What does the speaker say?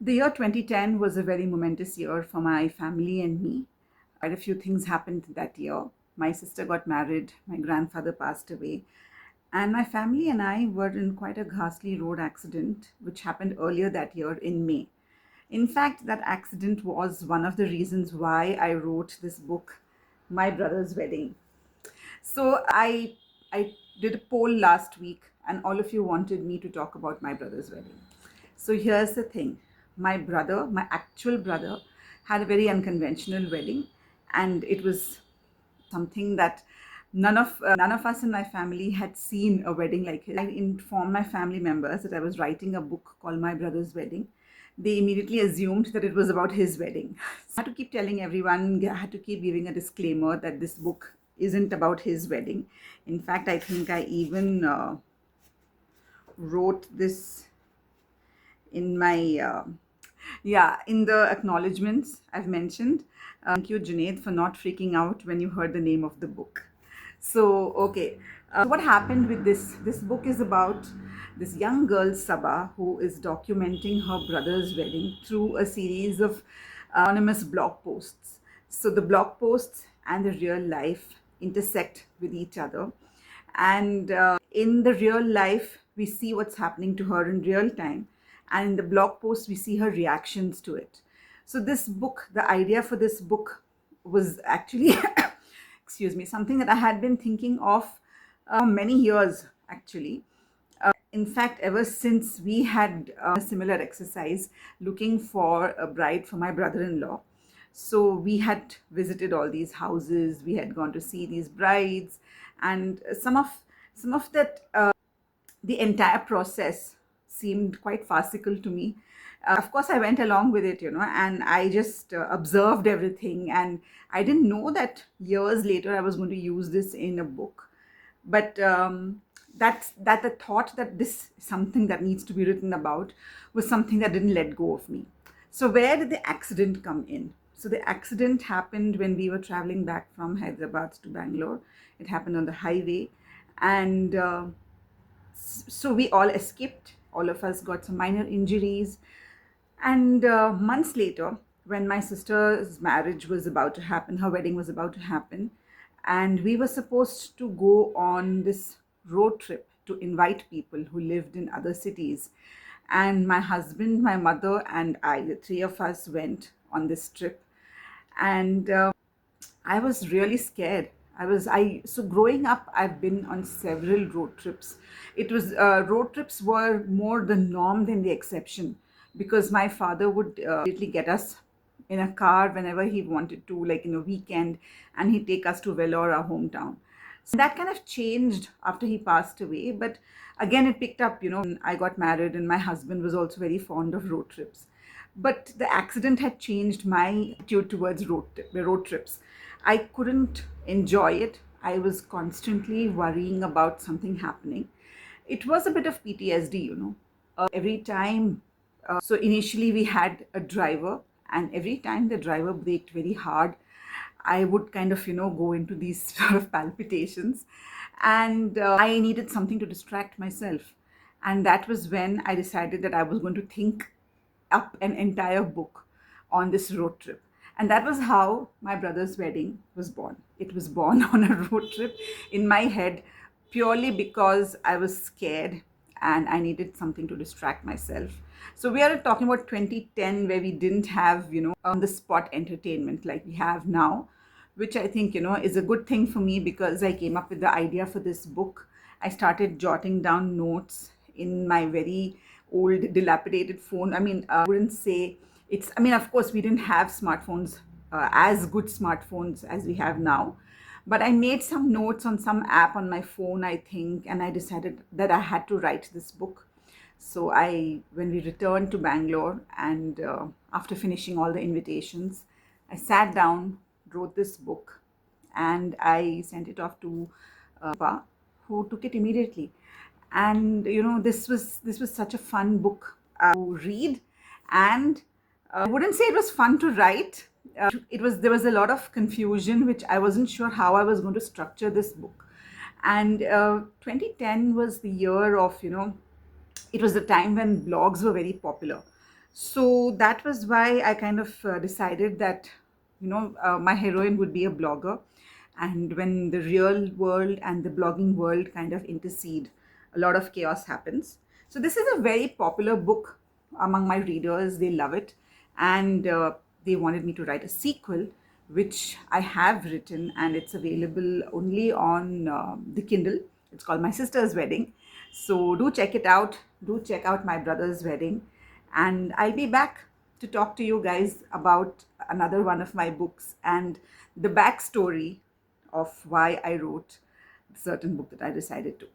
The year 2010 was a very momentous year for my family and me. Quite a few things happened that year. My sister got married, my grandfather passed away, and my family and I were in quite a ghastly road accident which happened earlier that year in May. In fact, that accident was one of the reasons why I wrote this book, My Brother's Wedding. So I did a poll last week, and all of you wanted me to talk about my brother's wedding. So here's the thing: my brother, my actual brother, had a very unconventional wedding, and it was something that none of us in my family had seen a wedding like it. I informed my family members that I was writing a book called My Brother's Wedding. They immediately assumed that it was about his wedding. So I had to keep telling everyone, I had to keep giving a disclaimer that this book isn't about his wedding. In fact, I think I even wrote this in my yeah, in the acknowledgements I've mentioned. Thank you, Junaid, for not freaking out when you heard the name of the book. So okay, what happened with this book is about this young girl Sabah, who is documenting her brother's wedding through a series of anonymous blog posts. So the blog posts and the real life intersect with each other, and in the real life we see what's happening to her in real time, and in the blog post we see her reactions to it. So this book, the idea for this book was actually excuse me, something that I had been thinking of many years actually. In fact, ever since we had a similar exercise looking for a bride for my brother-in-law. So we had visited all these houses, we had gone to see these brides, and some of that the entire process seemed quite farcical to me. Of course, I went along with it, and I just observed everything. And I didn't know that years later I was going to use this in a book. But that the thought that this is something that needs to be written about was something that didn't let go of me. So where did the accident come in? So the accident happened when we were traveling back from Hyderabad to Bangalore. It happened on the highway, and so we all escaped. All of us got some minor injuries. And months later, when my sister's marriage was about to happen, her wedding was about to happen, and we were supposed to go on this road trip to invite people who lived in other cities. And my husband, my mother, and I, the three of us, went on this trip. And I was really scared. So growing up, I've been on several road trips. Road trips were more the norm than the exception, because my father would immediately get us in a car whenever he wanted to, like in a weekend, and he'd take us to Vellore, our hometown. So that kind of changed after he passed away, but again, it picked up, when I got married, and my husband was also very fond of road trips. But the accident had changed my attitude towards road trips. I couldn't enjoy it. I was constantly worrying about something happening. It was a bit of PTSD. Every time. So initially we had a driver, and every time the driver braked very hard, I would kind of, go into these sort of palpitations, and I needed something to distract myself. And that was when I decided that I was going to think up an entire book on this road trip. And that was how my brother's wedding was born. It was born on a road trip in my head, purely because I was scared and I needed something to distract myself. So we are talking about 2010, where we didn't have, on the spot entertainment like we have now, which I think, is a good thing for me, because I came up with the idea for this book. I started jotting down notes in my very old dilapidated phone. I wouldn't say of course we didn't have smartphones, as good smartphones as we have now, but I made some notes on some app on my phone, I think, and I decided that I had to write this book. So when we returned to Bangalore, and after finishing all the invitations, I sat down, wrote this book, and I sent it off to Pa, who took it immediately. And this was such a fun book to read, and I wouldn't say it was fun to write. There was a lot of confusion, which I wasn't sure how I was going to structure this book. And 2010 was the year of, it was the time when blogs were very popular. So that was why I kind of decided that, my heroine would be a blogger. And when the real world and the blogging world kind of intercede, a lot of chaos happens. So this is a very popular book among my readers. They love it. And they wanted me to write a sequel, which I have written, and it's available only on the Kindle. It's called My Sister's Wedding. So do check it out. Do check out My Brother's Wedding. And I'll be back to talk to you guys about another one of my books and the backstory of why I wrote a certain book that I decided to.